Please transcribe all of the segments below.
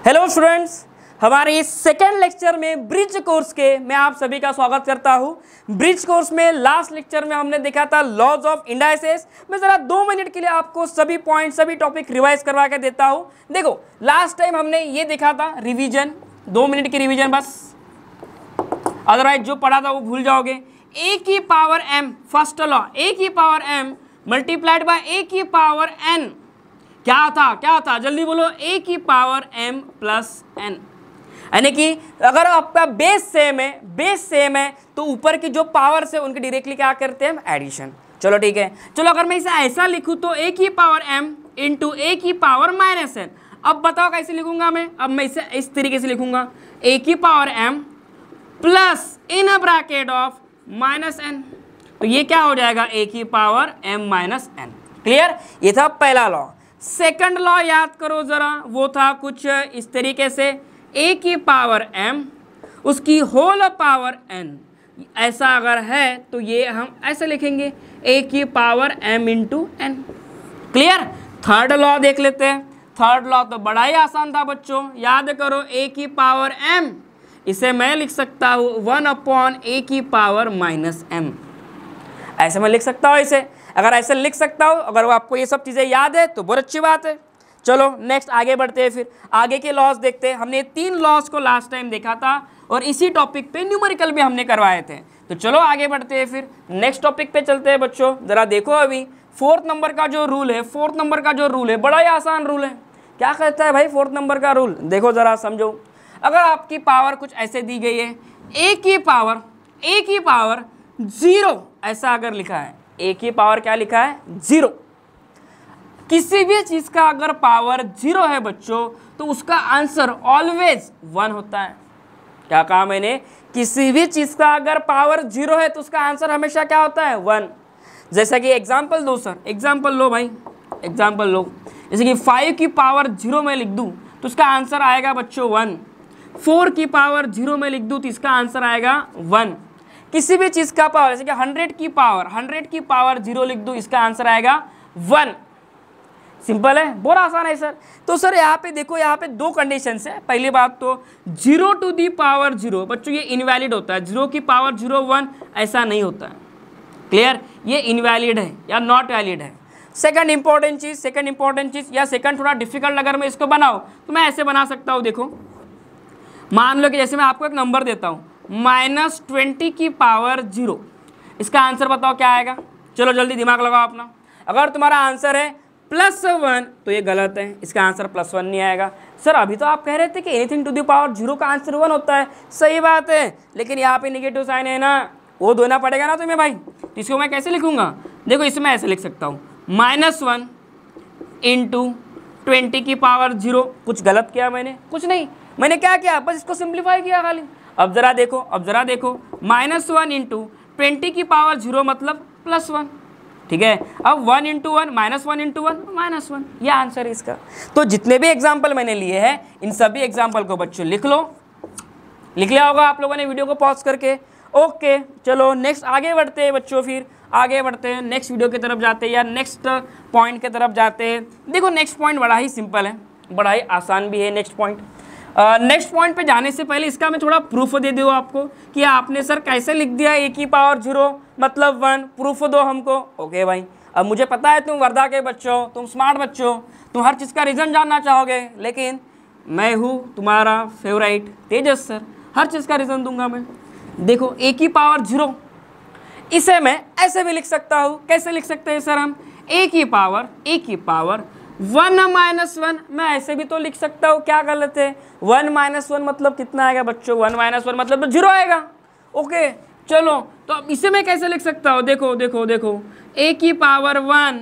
Hello students, हमारे इस second lecture में ब्रिज कोर्स के मैं आप सभी का स्वागत करता हूं। ब्रिज कोर्स में लास्ट लेक्चर में हमने देखा था लॉज ऑफ इंडाइसेस। मैं ज़रा 2 मिनट के लिए आपको सभी पॉइंट सभी टॉपिक रिवाइज करवा के देता हूं। देखो, लास्ट टाइम हमने ये देखा था रिवीजन, 2 मिनट की रिवीजन बस, अदरवाइज जो पढ़ा था वो भूल जाओगे। ए की पावर m, फर्स्ट लॉ, ए की पावर m मल्टीप्लाइड बाय ए की पावर n क्या था जल्दी बोलो, a की पावर m प्लस n। यानी कि अगर आपका बेस सेम है तो ऊपर की जो पावर से उनके डायरेक्टली क्या करते हैं हम, एडिशन। चलो ठीक है, चलो अगर मैं इसे ऐसा लिखूं तो a की पावर m इंटू a की पावर माइनस n। अब बताओ कैसे लिखूंगा मैं, अब मैं इसे इस तरीके से लिखूंगा, a की power m plus in a bracket of minus n। तो ये क्या हो जाएगा, a की power m minus n। Clear, ये था पहला लॉ। सेकंड लॉ याद करो जरा, वो था कुछ इस तरीके से, a की पावर m उसकी होल पावर n। ऐसा अगर है तो ये हम ऐसे लिखेंगे, a की power m into n। Clear. Third law देख लेते हैं। थर्ड लॉ तो बड़ा ही आसान था बच्चों, याद करो, a की पावर m इसे मैं लिख सकता हूँ 1 अपॉन a की पावर माइनस m। ऐसे मैं लिख सकता हूँ इसे। अगर ऐसे लिख सकता हूँ, अगर आपको ये सब चीज़ें याद है तो बहुत अच्छी बात है। चलो नेक्स्ट आगे बढ़ते हैं, फिर आगे के लॉस देखते हैं। हमने 3 लॉस को लास्ट टाइम देखा था और इसी टॉपिक पे न्यूमेरिकल भी हमने करवाए थे। तो चलो आगे बढ़ते हैं, फिर नेक्स्ट टॉपिक पे चलते हैं बच्चों। ज़रा देखो, अभी 4th नंबर का जो रूल है, बड़ा ही आसान रूल है। क्या कहता है भाई 4th नंबर का रूल, देखो ज़रा समझो। अगर आपकी पावर कुछ ऐसे दी गई है, a की पावर 0 ऐसा अगर लिखा है, a की पावर क्या लिखा है, 0। किसी भी चीज़ का अगर पावर 0 है बच्चों तो उसका आंसर ऑलवेज 1 होता है। क्या कहा मैंने, किसी भी चीज़ का अगर पावर 0 है तो उसका आंसर हमेशा क्या होता है, 1। जैसा कि एग्जाम्पल दो सर, एग्जाम्पल लो भाई, एग्जाम्पल लो। जैसे कि 5 की पावर 0 में लिख दूँ तो उसका आंसर आएगा बच्चों 1। 4 की पावर 0 में लिख दूँ तो इसका आंसर आएगा 1। किसी भी चीज़ का पावर, जैसे कि 100 की पावर 0 लिख दूँ, इसका आंसर आएगा 1। सिंपल है, बहुत आसान है सर। तो सर यहाँ पे देखो, यहाँ पे 2 कंडीशन है। पहली बात तो 0 टू दी पावर 0 बच्चों ये इनवैलिड होता है, 0 की पावर 0 1 ऐसा नहीं होता है। क्लियर, ये इनवैलिड है या नॉट वैलिड है। सेकंड इंपॉर्टेंट चीज़ या सेकंड थोड़ा डिफिकल्ट अगर मैं इसको बनाऊँ तो मैं ऐसे बना सकता हूँ। देखो, मान लो कि जैसे मैं आपको एक नंबर देता हूँ -20 की पावर 0, इसका आंसर बताओ क्या आएगा। चलो जल्दी दिमाग लगाओ अपना। अगर तुम्हारा आंसर है +1 तो ये गलत है, इसका आंसर +1 नहीं आएगा। सर अभी तो आप कह रहे थे कि एनीथिंग टू द पावर 0 का आंसर 1 होता है। सही बात है, लेकिन यहाँ पे नेगेटिव साइन है ना, वो देना पड़ेगा ना तुम्हें भाई। तो इसको मैं कैसे लिखूंगा, देखो इसे मैं ऐसे लिख सकता हूँ, -1 इंटू 20 की पावर 0। कुछ गलत किया मैंने, कुछ नहीं, मैंने क्या किया, बस इसको सिंप्लीफाई किया खाली। अब जरा देखो, -1 इंटू 20 की पावर 0 मतलब +1। ठीक है, अब 1 इंटू 1 -1 इंटू 1 -1, यह आंसर है इसका। तो जितने भी एग्जाम्पल मैंने लिए हैं इन सभी एग्जाम्पल को बच्चों लिख लो। लिख लिया होगा आप लोगों ने वीडियो को पॉज करके। ओके, चलो नेक्स्ट आगे बढ़ते हैं बच्चों, फिर आगे बढ़ते हैं, नेक्स्ट वीडियो की तरफ जाते हैं या नेक्स्ट पॉइंट की तरफ जाते हैं। देखो नेक्स्ट पॉइंट बड़ा ही सिंपल है, बड़ा ही आसान भी है नेक्स्ट पॉइंट। नेक्स्ट पॉइंट पे जाने से पहले इसका मैं थोड़ा प्रूफ दे दूँ आपको कि आपने सर कैसे लिख दिया a की पावर 0 मतलब 1, प्रूफ दो हमको। ओके भाई, अब मुझे पता है तुम वर्धा के बच्चों, तुम स्मार्ट बच्चों, तुम हर चीज़ का रीज़न जानना चाहोगे, लेकिन मैं हूँ तुम्हारा फेवरेट तेजस सर, हर चीज़ का रीज़न दूंगा मैं। देखो a की पावर 0 इसे मैं ऐसे भी लिख सकता हूँ। कैसे लिख सकते हैं सर हम, a की पावर 1 -1 मैं ऐसे भी तो लिख सकता हूँ, क्या गलत है। 1 -1 मतलब कितना आएगा बच्चों, 1 -1 मतलब तो 0 आएगा। ओके चलो, तो अब इसे मैं कैसे लिख सकता हूँ, देखो a की पावर 1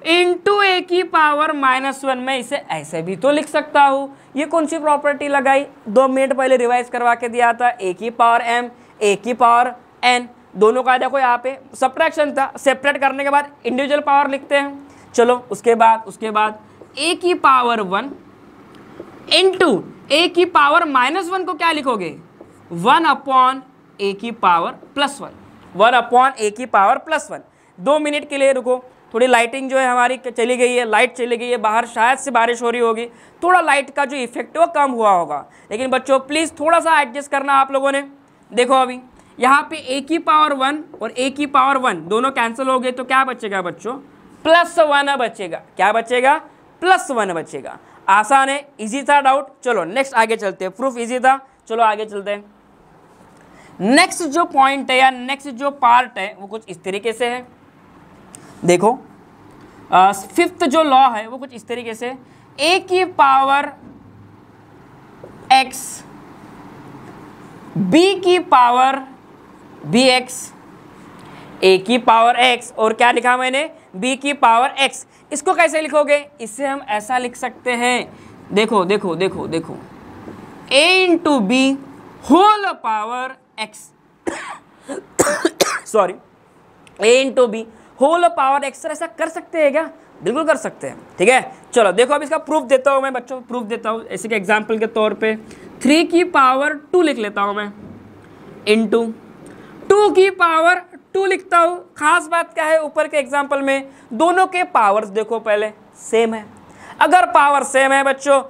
इंटू a की पावर -1 मैं इसे ऐसे भी तो लिख सकता हूँ। ये कौन सी प्रॉपर्टी लगाई, 2 मिनट पहले रिवाइज करवा के दिया था, a की पावर m a की पावर n, दोनों का देखो यहाँ पे सब्ट्रैक्शन था, सेपरेट करने के बाद इंडिविजुअल पावर लिखते हैं। चलो उसके बाद a की पावर 1 इंटू a की पावर -1 को क्या लिखोगे, 1 अपॉन a की पावर +1, 1 अपॉन a की पावर +1। 2 मिनट के लिए रुको, थोड़ी लाइटिंग जो है हमारी चली गई है, लाइट चली गई है बाहर, शायद से बारिश हो रही होगी, थोड़ा लाइट का जो इफेक्ट है वो कम हुआ होगा। लेकिन बच्चों प्लीज़ थोड़ा सा एडजस्ट करना आप लोगों ने। देखो अभी यहाँ पे a की पावर 1 और a की पावर 1 दोनों कैंसिल हो गए, तो क्या बचेगा बच्चों? +1 बचेगा। क्या बचेगा? +1 बचेगा। आसान है, इजी था डाउट। चलो नेक्स्ट आगे चलते हैं, प्रूफ इजी था। चलो आगे चलते हैं। नेक्स्ट जो पॉइंट है या नेक्स्ट जो पार्ट है वो कुछ इस तरीके से है। देखो फिफ्थ जो लॉ है वो कुछ इस तरीके से, a की पावर x b की पावर bx, a की पावर x और क्या लिखा मैंने? b की पावर x। इसको कैसे लिखोगे? इसे हम ऐसा लिख सकते हैं, देखो देखो देखो देखो, a into B whole power x sorry, a into B whole power x। ऐसा कर सकते हैं क्या? बिल्कुल कर सकते हैं। ठीक है, चलो देखो अब इसका प्रूफ देता हूँ मैं बच्चों, प्रूफ देता हूँ ऐसे कि एग्जाम्पल के तौर पे 3 की पावर 2 लिख लेता हूँ मैं, इंटू 2 की पावर 2 लिखता हूँ। खास बात क्या है ऊपर के एग्जाम्पल में, दोनों के पावर्स देखो पहले सेम है। अगर पावर सेम है बच्चों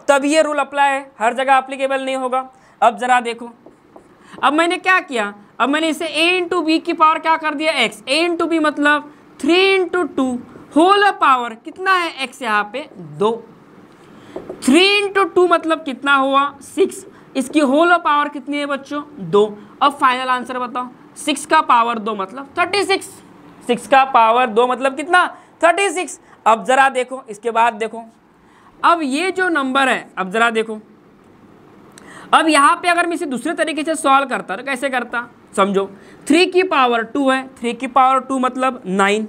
तब ये रूल अप्लाई है, हर जगह अप्लीकेबल नहीं होगा। अब जरा देखो, अब मैंने क्या किया, अब मैंने इसे a इंटू बी की पावर क्या कर दिया? x। a इंटू बी मतलब 3 इंटू 2 होल पावर कितना है x यहाँ पे? 2। 3 इंटू 2 मतलब कितना हुआ? 6। इसकी होल पावर कितनी है बच्चों? 2। अब फाइनल आंसर बताओ, 6 का पावर 2 मतलब 36। 6 का पावर 2 मतलब कितना? 36। अब जरा देखो इसके बाद देखो, अब ये जो नंबर है, अब जरा देखो, अब यहाँ पे अगर मैं इसे दूसरे तरीके से सॉल्व करता तो कैसे करता? समझो 3 की पावर 2 है, 3 की पावर 2 मतलब 9,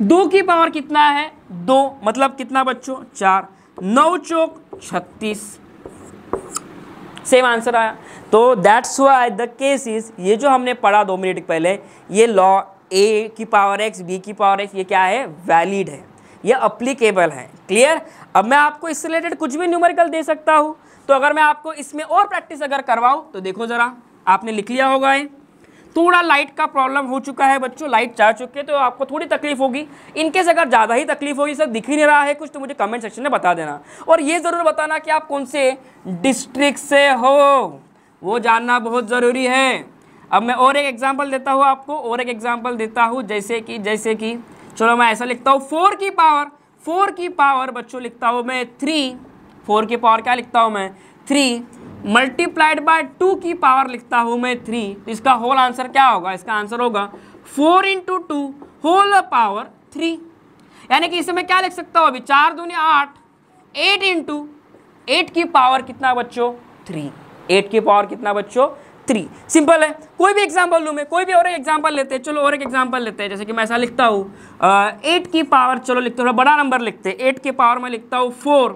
2 की पावर कितना है? 2 मतलब कितना बच्चों? 4, 9 चौक 36। सेम आंसर आया। तो that's why the case is, ये जो हमने पढ़ा 2 मिनट पहले, ये लॉ a की पावर x b की पावर x ये क्या है? वैलिड है, ये अप्लीकेबल है। क्लियर? अब मैं आपको इससे रिलेटेड कुछ भी न्यूमेरिकल दे सकता हूँ। तो अगर मैं आपको इसमें और प्रैक्टिस अगर करवाऊँ तो देखो ज़रा, आपने लिख लिया होगा ये। थोड़ा लाइट का प्रॉब्लम हो चुका है बच्चों, लाइट जा चुके तो आपको थोड़ी तकलीफ होगी। इनकेस अगर ज़्यादा ही तकलीफ होगी, सर दिख ही नहीं रहा है कुछ, तो मुझे कमेंट सेक्शन में बता देना। और ये ज़रूर बताना कि आप कौन से डिस्ट्रिक्ट से हो, वो जानना बहुत ज़रूरी है। अब मैं और एक एग्जाम्पल देता हूँ आपको, और एक एग्जाम्पल देता हूँ, जैसे कि चलो मैं ऐसा लिखता हूँ, 4 की पावर बच्चों लिखता हूँ मैं 3, 4 की पावर क्या लिखता हूँ मैं? 3 मल्टीप्लाइड बाय 2 की पावर लिखता हूँ मैं 3। तो इसका होल आंसर क्या होगा? इसका आंसर होगा 4 इंटू 2 होल पावर 3। यानी कि इसे मैं क्या लिख सकता हूँ अभी? 4 दूनी 8, 8 इंटू 8 की पावर कितना बच्चों? 3। 8 की पावर कितना बच्चों? 3। सिंपल है। कोई भी एग्जाम्पल लूँ मैं, कोई भी और एक एग्जाम्पल लेते हैं। चलो और एक एग्जाम्पल लेते हैं, जैसे कि मैं ऐसा लिखता हूँ 8 की पावर, चलो लिखते थोड़ा बड़ा नंबर लिखते हैं, 8 की पावर मैं लिखता हूँ 4,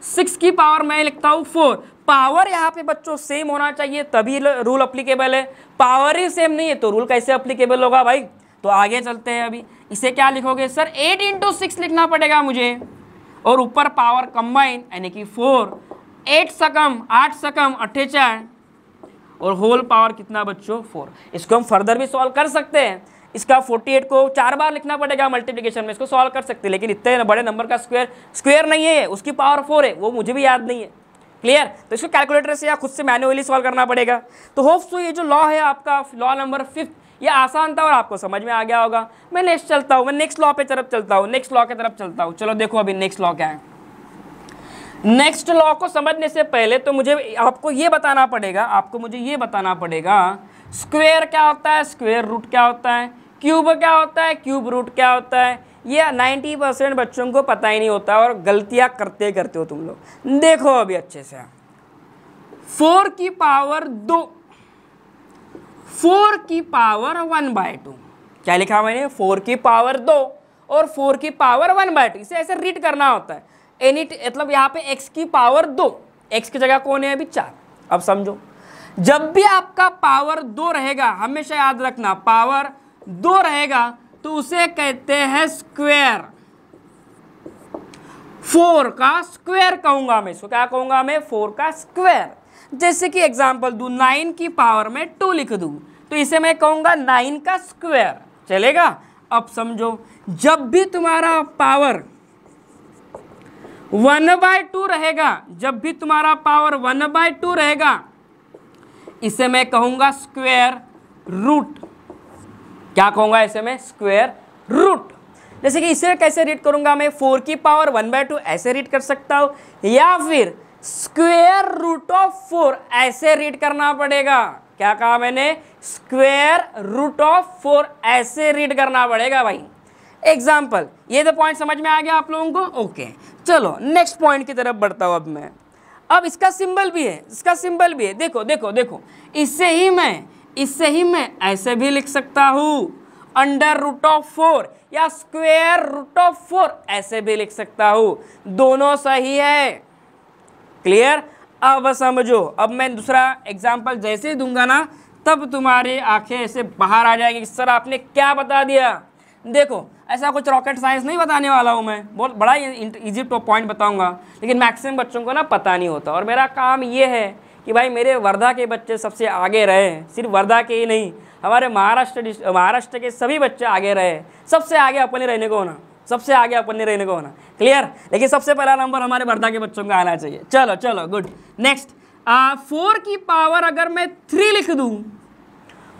6 की पावर मैं लिखता हूँ 4। पावर यहाँ पे बच्चों सेम होना चाहिए तभी रूल अप्लीकेबल है, पावर ही सेम नहीं है तो रूल कैसे अप्लीकेबल होगा भाई? तो आगे चलते हैं। अभी इसे क्या लिखोगे? सर 8 इंटू 6 लिखना पड़ेगा मुझे, और ऊपर पावर कंबाइन यानी कि 4, 8 सकम 8 सकम 48 और होल पावर कितना बच्चों? 4। इसको हम फर्दर भी सॉल्व कर सकते हैं। इसका 48 को 4 बार लिखना पड़ेगा मल्टीप्लिकेशन में, इसको सॉल्व कर सकते हैं, लेकिन इतने बड़े नंबर का स्क्वायर नहीं है, उसकी पावर 4 है, वो मुझे भी याद नहीं है। क्लियर? तो इसको कैलकुलेटर से या खुद से मैन्युअली सॉल्व करना पड़ेगा। तो होप सो ये जो लॉ है आपका, लॉ नंबर 5, ये आसान था और आपको समझ में आ गया होगा। मैं नेक्स्ट चलता हूँ, मैं नेक्स्ट लॉ पे तरफ चलता हूँ, नेक्स्ट लॉ की तरफ चलता हूँ। चलो देखो अभी नेक्स्ट लॉ क्या है। नेक्स्ट लॉ को समझने से पहले तो मुझे आपको ये बताना पड़ेगा, स्क्वायर क्या होता है, स्क्वायर रूट क्या होता है, क्यूब क्या होता है, क्यूब रूट क्या होता है। ये 90% बच्चों को पता ही नहीं होता और गलतियां करते हो तुम लोग। देखो अभी अच्छे से, 4 की पावर 2, 4 की पावर 1/2। क्या लिखा मैंने? 4 की पावर 2 और 4 की पावर 1/2। इसे ऐसे रीड करना होता है। मतलब यहाँ पे x की पावर 2, x की जगह कौन है अभी? 4। अब समझो, जब भी आपका पावर 2 रहेगा, हमेशा याद रखना पावर 2 रहेगा तो उसे कहते हैं स्क्वायर। 4 का स्क्वायर कहूंगा मैं, इसको क्या कहूंगा मैं? 4 का स्क्वायर। जैसे कि एग्जांपल दूं, 9 की पावर में 2 लिख दूं तो इसे मैं कहूंगा 9 का स्क्वायर। चलेगा? अब समझो, जब भी तुम्हारा पावर 1/2 रहेगा, जब भी तुम्हारा पावर 1/2 रहेगा, इसे मैं कहूंगा स्क्वायर रूट। क्या कहूंगा इसे मैं? Square root. जैसे कि इसे कैसे रीड करूंगा मैं? 4 की पावर 1/2 ऐसे रीड कर सकता हूं, या फिर स्क्वायर रूट ऑफ 4 ऐसे रीड करना पड़ेगा। क्या कहा मैंने? स्क्वायर रूट ऑफ 4 ऐसे रीड करना पड़ेगा भाई। एग्जाम्पल, ये तो पॉइंट समझ में आ गया आप लोगों को? ओके, चलो नेक्स्ट पॉइंट की तरफ बढ़ता हूं अब मैं। अब इसका सिंबल भी है, इसका सिंबल भी है। देखो देखो देखो, इससे ही मैं ऐसे भी लिख सकता हूं, अंडर रूट ऑफ 4 या स्क्वायर रूट ऑफ 4 ऐसे भी लिख सकता हूं, दोनों सही है। क्लियर? अब समझो, अब मैं दूसरा एग्जाम्पल जैसे ही दूंगा ना, तब तुम्हारी आंखें ऐसे बाहर आ जाएंगी, सर आपने क्या बता दिया। देखो, ऐसा कुछ रॉकेट साइंस नहीं बताने वाला हूँ मैं, बहुत बड़ा इजी पॉइंट बताऊंगा, लेकिन मैक्सिमम बच्चों को ना पता नहीं होता। और मेरा काम ये है कि भाई मेरे वर्धा के बच्चे सबसे आगे रहे, सिर्फ वर्धा के ही नहीं, हमारे महाराष्ट्र के सभी बच्चे आगे रहे। सबसे आगे अपन रहने को होना, सबसे आगे अपन रहने को होना। क्लियर? लेकिन सबसे पहला नंबर हमारे वर्धा के बच्चों का आना चाहिए। चलो चलो, गुड। नेक्स्ट, 4 की पावर अगर मैं 3 लिख दूं,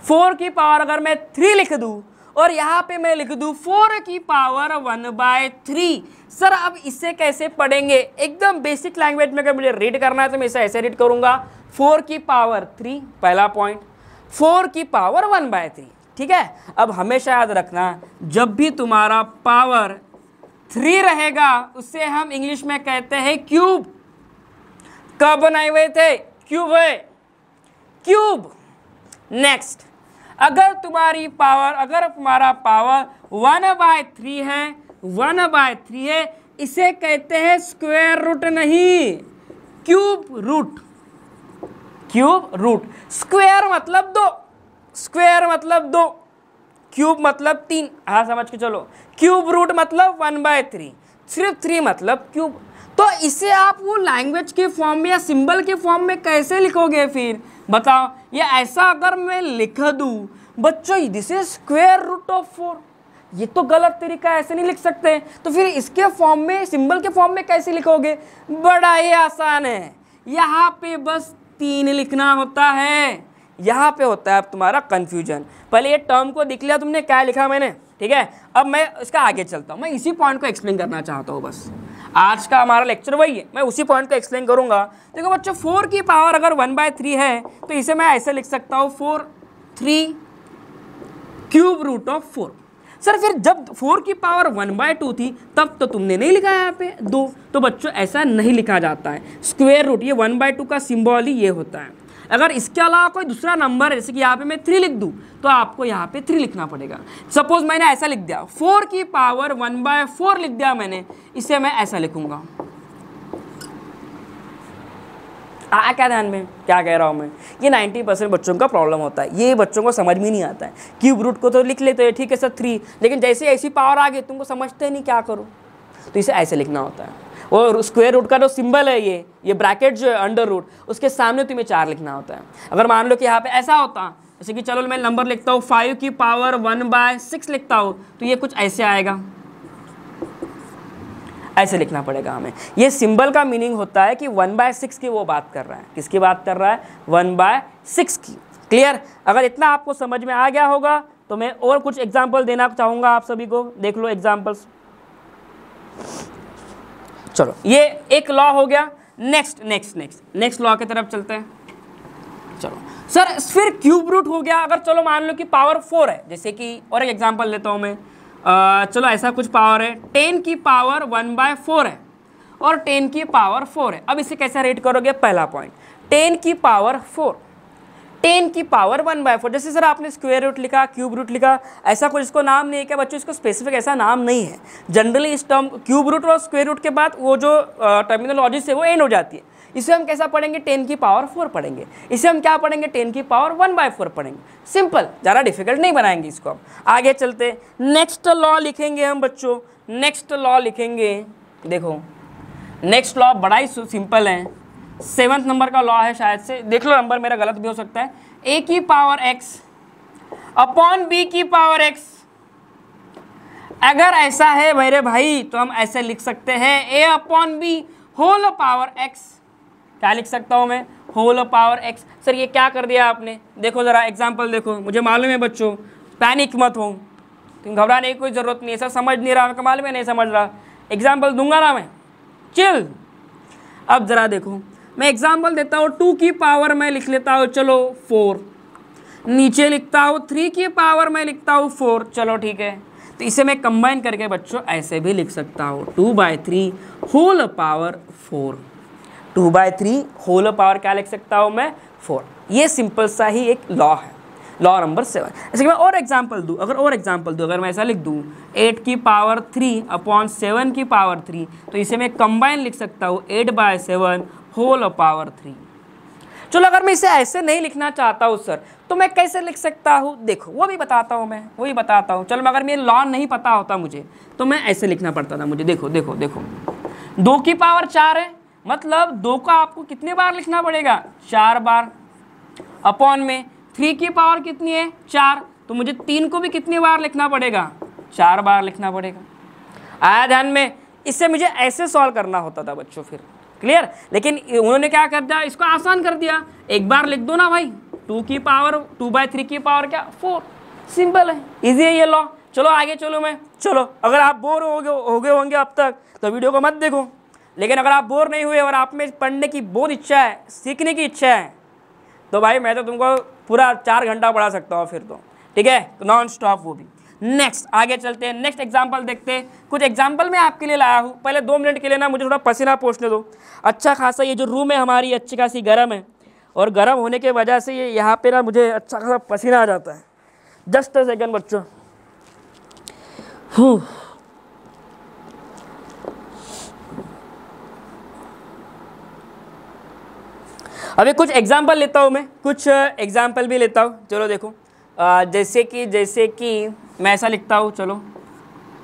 4 की पावर अगर मैं 3 लिख दूं और यहाँ पे मैं लिख दूं 4 की पावर 1/3। सर अब इससे कैसे पढ़ेंगे? एकदम बेसिक लैंग्वेज में अगर मुझे रीड करना है तो मैं इसे ऐसे रीड करूंगा, 4 की पावर 3, पहला पॉइंट, 4 की पावर 1/3। ठीक है? अब हमेशा याद रखना, जब भी तुम्हारा पावर 3 रहेगा उससे हम इंग्लिश में कहते हैं क्यूब। कब बनाए हुए थे? क्यूब है, क्यूब। नेक्स्ट, अगर तुम्हारा पावर 1/3 है, 1/3 है, इसे कहते हैं स्क्वायर रूट नहीं, cube root. Cube root, square मतलब 2, स्क्वायर मतलब 2, क्यूब मतलब 3। हाँ समझ के चलो, क्यूब रूट मतलब 1/3, सिर्फ 3 मतलब क्यूब। तो इसे आप वो लैंग्वेज के फॉर्म में या सिंबल के फॉर्म में कैसे लिखोगे फिर बताओ? ये ऐसा अगर मैं लिख दूं बच्चों, this is square root of 4, ये तो गलत तरीका, ऐसे नहीं लिख सकते। तो फिर इसके फॉर्म में, सिंबल के फॉर्म में कैसे लिखोगे? बड़ा ही आसान है, यहाँ पे बस 3 लिखना होता है। यहाँ पे होता है अब तुम्हारा कंफ्यूजन। पहले ये टर्म को दिख लिया तुमने, क्या लिखा मैंने, ठीक है? अब मैं इसका आगे चलता हूँ, मैं इसी पॉइंट को एक्सप्लेन करना चाहता हूँ। बस आज का हमारा लेक्चर वही है, मैं उसी पॉइंट को एक्सप्लेन करूँगा। देखो बच्चों, 4 की पावर अगर 1/3 है तो इसे मैं ऐसे लिख सकता हूँ, 4/3 क्यूब रूट ऑफ 4। सर फिर जब 4 की पावर 1/2 थी तब तो तुमने नहीं लिखा यहाँ पे 2, तो बच्चों ऐसा नहीं लिखा जाता है। स्क्वायर रूट, ये 1/2 का सिंबल ही ये होता है। अगर इसके अलावा कोई दूसरा नंबर है, जैसे कि यहाँ पे मैं 3 लिख दूँ, तो आपको यहाँ पे 3 लिखना पड़ेगा। सपोज मैंने ऐसा लिख दिया, 4 की पावर 1/4 लिख दिया मैंने, इसे मैं ऐसा लिखूंगा। क्या ध्यान में क्या कह रहा हूँ मैं? ये 90% बच्चों का प्रॉब्लम होता है, ये बच्चों को समझ में नहीं आता है। क्यूब रूट को तो लिख लेते हैं, ठीक है सर 3, लेकिन जैसे ऐसी पावर आ गई तुमको समझते नहीं क्या करो, तो इसे ऐसे लिखना होता है। और स्क्वायर रूट का जो सिंबल है ये ब्रैकेट जो है अंडर रूट, उसके सामने तुम्हें 4 लिखना होता है। अगर मान लो कि यहाँ पे ऐसा होता, जैसे कि चलो मैं नंबर लिखता हूँ 5 की पावर 1/6 लिखता हूँ, तो ये कुछ ऐसे आएगा, ऐसे लिखना पड़ेगा हमें। ये सिंबल का मीनिंग होता है कि 1/6 की वो बात कर रहा है। किसकी बात कर रहा है? 1/6 की। क्लियर? अगर इतना आपको समझ में आ गया होगा तो मैं और कुछ एग्जाम्पल देना चाहूँगा आप सभी को, देख लो एग्जाम्पल्स। चलो ये एक लॉ हो गया। नेक्स्ट लॉ की तरफ चलते हैं। चलो सर फिर क्यूब रूट हो गया। अगर चलो मान लो कि पावर 4 है, जैसे कि और एक एग्जाम्पल लेता हूँ मैं, चलो ऐसा कुछ पावर है, 10 की पावर 1/4 है और 10 की पावर 4 है। अब इसे कैसे रेट करोगे? पहला पॉइंट, 10 की पावर 4, 10 की पावर 1/4। जैसे सर आपने स्क्वायर रूट लिखा, क्यूब रूट लिखा, ऐसा कुछ इसको नाम नहीं है क्या बच्चों? इसको स्पेसिफिक ऐसा नाम नहीं है। जनरली इस टर्म क्यूब रूट और स्क्वायर रूट के बाद वो जो टर्मिनोलॉजी से वो एंड हो जाती है। इसे हम कैसा पढ़ेंगे? 10 की पावर 4 पढ़ेंगे। इसे हम क्या पढ़ेंगे? 10 की पावर 1/4 पढ़ेंगे। सिंपल, ज़्यादा डिफिकल्ट नहीं बनाएंगे इसको। हम आगे चलते, नेक्स्ट लॉ लिखेंगे हम बच्चों। नेक्स्ट लॉ लिखेंगे, देखो नेक्स्ट लॉ बड़ा ही सिंपल है, 7th नंबर का लॉ है शायद से, देख लो नंबर मेरा गलत भी हो सकता है। a की पावर x अपॉन b की पावर x अगर ऐसा है मेरे भाई तो हम ऐसे लिख सकते हैं a upon B whole power x। क्या लिख सकता हूं मैं? Whole power x। सर ये क्या कर दिया आपने? देखो जरा एग्जांपल देखो, मुझे मालूम है बच्चों, पैनिक मत हो, तुम घबराने की कोई ज़रूरत नहीं है। सर समझ नहीं रहा, मैं मालूम है नहीं समझ रहा, एग्जाम्पल दूंगा ना मैं, चिल। अब जरा देखो, मैं एग्जाम्पल देता हूँ, 2 की पावर मैं लिख लेता हूँ, चलो 4, नीचे लिखता हूँ 3 की पावर मैं लिखता हूँ 4, चलो ठीक है। तो इसे मैं कंबाइन करके बच्चों ऐसे भी लिख सकता हूँ, 2/3 होल पावर 4। 2/3 होल पावर क्या लिख सकता हूँ मैं? 4। ये सिंपल सा ही एक लॉ है, लॉ नंबर 7। ऐसे मैं और एग्जाम्पल दूँ, अगर मैं ऐसा लिख दूँ 8 की पावर 3 अपॉन 7 की पावर 3, तो इसे मैं कंबाइन लिख सकता हूँ 8/7 होल पावर 3। चलो अगर मैं इसे ऐसे नहीं लिखना चाहता हूँ सर, तो मैं कैसे लिख सकता हूँ? देखो वो भी बताता हूँ। चलो अगर मेरे लॉ नहीं पता होता मुझे, तो मैं ऐसे लिखना पड़ता था मुझे। देखो 2 की पावर 4 है, मतलब 2 का आपको कितने बार लिखना पड़ेगा? 4 बार। अपॉन में 3 की पावर कितनी है? 4, तो मुझे 3 को भी कितनी बार लिखना पड़ेगा? 4 बार लिखना पड़ेगा। आया ध्यान में? इससे मुझे ऐसे सॉल्व करना होता था बच्चों, फिर क्लियर। लेकिन उन्होंने क्या कर दिया, इसको आसान कर दिया, एक बार लिख दो ना भाई, 2/3 की पावर क्या? 4। सिंपल है, इजी है ये लॉ। चलो आगे चलो अगर आप बोर हो गए होंगे अब तक तो वीडियो को मत देखो, लेकिन अगर आप बोर नहीं हुए और आप में पढ़ने की बहुत इच्छा है, सीखने की इच्छा है, तो भाई मैं तो तुमको पूरा 4 घंटा पढ़ा सकता हूँ फिर तो, ठीक है, नॉन स्टॉप वो भी। नेक्स्ट आगे चलते हैं, नेक्स्ट एग्जाम्पल देखते हैं। कुछ एग्जाम्पल मैं आपके लिए लाया हूँ, पहले 2 मिनट के लिए ना मुझे थोड़ा पसीना पोंछने दो। अच्छा खासा ये जो रूम है हमारी अच्छी खासी गर्म है, और गर्म होने के वजह से ये यहाँ पे ना मुझे अच्छा खासा पसीना आ जाता है। जस्ट अ सेकंड बच्चों। अभी कुछ एग्जाम्पल लेता हूँ मैं, कुछ एग्जाम्पल भी लेता हूँ। चलो देखो, जैसे कि मैं ऐसा लिखता हूँ, चलो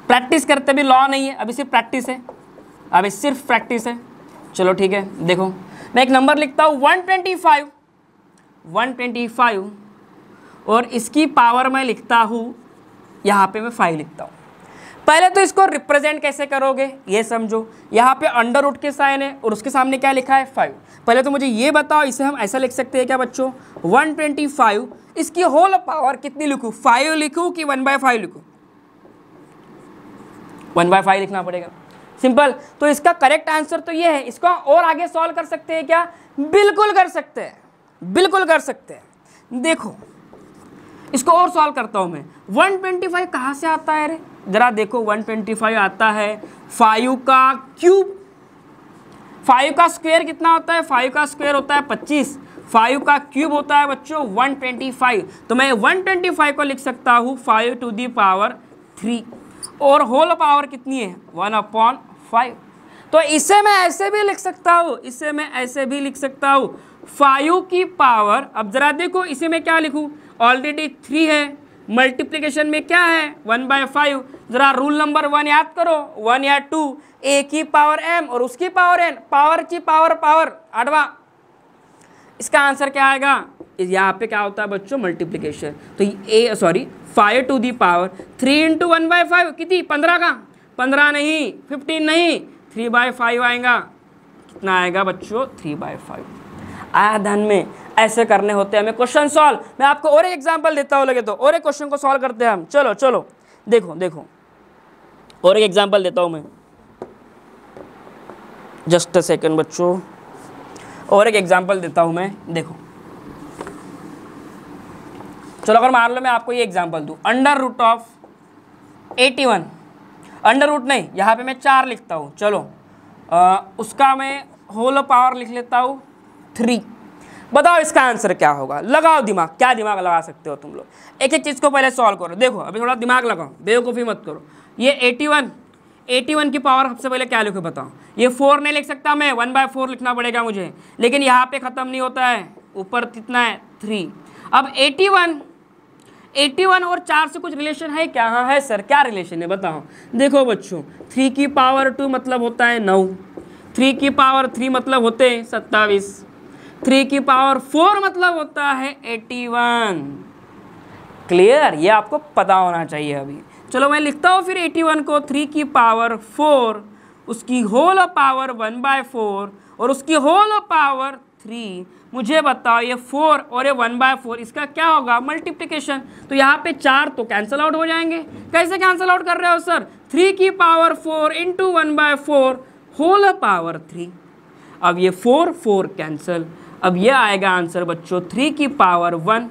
प्रैक्टिस करते, भी लॉ नहीं है, अभी सिर्फ प्रैक्टिस है, अभी सिर्फ प्रैक्टिस है। चलो ठीक है, देखो मैं एक नंबर लिखता हूँ 125, और इसकी पावर मैं लिखता हूँ, यहाँ पे मैं 5 लिखता हूँ। पहले तो इसको रिप्रेजेंट कैसे करोगे ये समझो। यहाँ पे अंडर रूट के साइन है और उसके सामने क्या लिखा है? 5। पहले तो मुझे ये बताओ, इसे हम ऐसा लिख सकते हैं क्या बच्चों? 125, इसकी होल पावर कितनी लिखूं? 5 लिखूं कि 1/5 लिखूं? 1/5 लिखना पड़ेगा, सिंपल। तो इसका करेक्ट आंसर तो ये है। इसको और आगे सॉल्व कर सकते हैं क्या? बिल्कुल कर सकते हैं, बिल्कुल कर सकते हैं। देखो इसको और सॉल्व करता हूं मैं। 125 कहाँ से आता है रे? जरा देखो, 125 आता है 5 का क्यूब। 5 का स्क्वायर कितना होता है? 5 का स्क्वायर होता है 25, 5 का क्यूब होता है बच्चों 125। तो मैं 125 को लिख सकता हूँ 5 टू दी पावर 3, और होल पावर कितनी है? 1/5। तो इसे मैं ऐसे भी लिख सकता हूँ, 5 की पावर। अब जरा देखो इसे मैं क्या लिखूँ? ऑलरेडी 3 है, मल्टीप्लिकेशन में क्या है? 1/5। जरा रूल नंबर 1 याद करो, 1 या 2, a की पावर m और उसकी पावर n, पावर की पावर 8वां। इसका आंसर क्या आएगा? यहाँ पे क्या होता है बच्चों? मल्टीप्लिकेशन। तो 5 टू दी पावर 3 × 1/5 कितनी? 15 का? 15 नहीं, 15 नहीं, 3/5 आएगा। कितना आएगा बच्चों? 3/5। आया ध्यान में? ऐसे करने होते हैं हमें क्वेश्चन सॉल्व। मैं आपको और एक एग्जांपल देता हूँ, लगे तो और एक क्वेश्चन को सॉल्व करते हैं हम। चलो देखो और एक एग्जांपल देता हूँ मैं, जस्ट अ सेकंड बच्चों, और एक एग्जांपल देता हूँ मैं। देखो चलो अगर मान लो मैं आपको ये एग्जांपल दूँ, under root of 81, under root नहीं, यहाँ पे मैं 4 लिखता हूँ। चलो उसका मैं होल पावर लिख लेता हूँ 3। बताओ इसका आंसर क्या होगा? लगाओ दिमाग, क्या दिमाग लगा सकते हो तुम लोग। एक एक चीज़ को पहले सॉल्व करो। देखो अभी थोड़ा दिमाग लगाओ, बेवकूफ़ी मत करो। ये 81 की पावर सबसे पहले क्या लिखो बताओ? ये 4 नहीं लिख सकता मैं, 1/4 लिखना पड़ेगा मुझे, लेकिन यहाँ पे ख़त्म नहीं होता है, ऊपर कितना है? 3। अब 81 और 4 से कुछ रिलेशन है क्या? हाँ है सर, क्या रिलेशन है बताओ? देखो बच्चों, 3 की पावर 2 मतलब होता है 9, 3 की पावर 3 मतलब होते हैं 27, 3 की पावर 4 मतलब होता है 81। क्लियर? ये आपको पता होना चाहिए। अभी चलो मैं लिखता हूँ फिर 81 को 3 की पावर 4, उसकी होल पावर 1/4 और उसकी होल पावर 3। मुझे बताओ ये 4 और ये 1/4 इसका क्या होगा? मल्टीप्लिकेशन। तो यहाँ पे 4 तो कैंसिल आउट हो जाएंगे। कैसे कैंसिल आउट कर रहे हो सर? 3 की पावर 4 इंटू 1/4 होल पावर 3। अब ये 4 कैंसिल, अब ये आएगा आंसर बच्चों 3 की पावर 1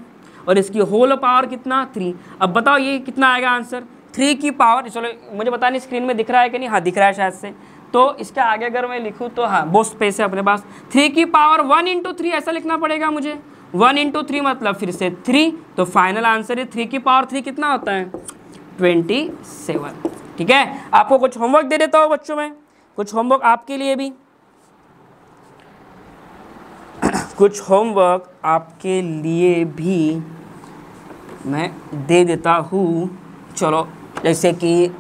और इसकी होल पावर कितना? 3। अब बताओ ये कितना आएगा आंसर? 3 की पावर, चलो मुझे पता नहीं स्क्रीन में दिख रहा है कि नहीं, हाँ दिख रहा है शायद से। तो इसके आगे अगर मैं लिखूँ तो हाँ बहुत स्पेस है अपने पास। 3 की पावर 1 इंटू 3 ऐसा लिखना पड़ेगा मुझे। 1 इंटू 3 मतलब फिर से 3, तो फाइनल आंसर है 3 की पावर 3 कितना होता है? 27। ठीक है, आपको कुछ होमवर्क दे देता हूँ बच्चों में, कुछ होमवर्क आपके लिए भी, कुछ होमवर्क आपके लिए भी मैं दे देता हूँ। चलो जैसे कि,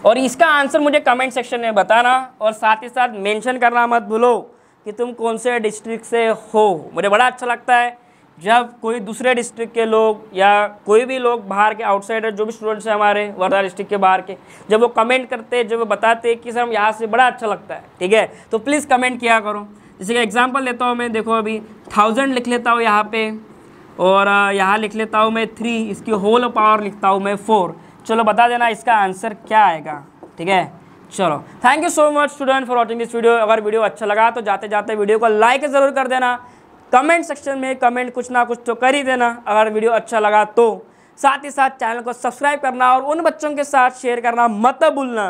और इसका आंसर मुझे कमेंट सेक्शन में बताना और साथ ही साथ मेंशन करना मत भूलो कि तुम कौन से डिस्ट्रिक्ट से हो। मुझे बड़ा अच्छा लगता है जब कोई दूसरे डिस्ट्रिक्ट के लोग या कोई भी लोग बाहर के आउटसाइडर जो भी स्टूडेंट्स हैं हमारे वर्धा डिस्ट्रिक्ट के बाहर के, जब वो कमेंट करते, जब वो बताते कि सर हम यहाँ से, बड़ा अच्छा लगता है। ठीक है, तो प्लीज़ कमेंट किया करो। जैसे कि एग्जांपल लेता हूँ मैं, देखो अभी 1000 लिख लेता हूँ यहाँ पे, और यहाँ लिख लेता हूँ मैं 3, इसकी होल पावर लिखता हूँ मैं 4। चलो बता देना इसका आंसर क्या आएगा। ठीक है, चलो thank you so much student for watching this video. अगर वीडियो अच्छा लगा तो जाते जाते वीडियो को लाइक ज़रूर कर देना। कमेंट सेक्शन में कमेंट कुछ ना कुछ तो कर ही देना अगर वीडियो अच्छा लगा तो। साथ ही साथ चैनल को सब्सक्राइब करना और उन बच्चों के साथ शेयर करना मत भूलना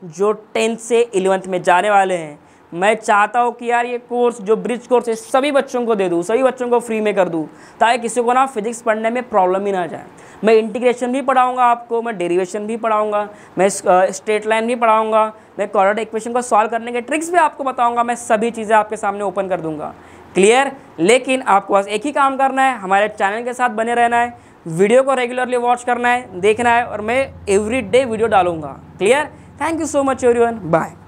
जो 10th से 11th में जाने वाले हैं। मैं चाहता हूँ कि यार ये कोर्स जो ब्रिज कोर्स है सभी बच्चों को दे दूँ, सभी बच्चों को फ्री में कर दूँ, ताकि किसी को ना फिजिक्स पढ़ने में प्रॉब्लम ही ना जाए। मैं इंटीग्रेशन भी पढ़ाऊंगा आपको, मैं डेरिवेशन भी पढ़ाऊंगा, मैं स्ट्रेट लाइन भी पढ़ाऊंगा, मैं क्वाड्रेटिक इक्वेशन को सॉल्व करने के ट्रिक्स भी आपको बताऊंगा। मैं सभी चीज़ें आपके सामने ओपन कर दूंगा। क्लियर? लेकिन आपको बस एक ही काम करना है, हमारे चैनल के साथ बने रहना है, वीडियो को रेगुलरली वॉच करना है, देखना है, और मैं एवरी डे वीडियो डालूंगा। Clear? Thank you so much everyone, bye.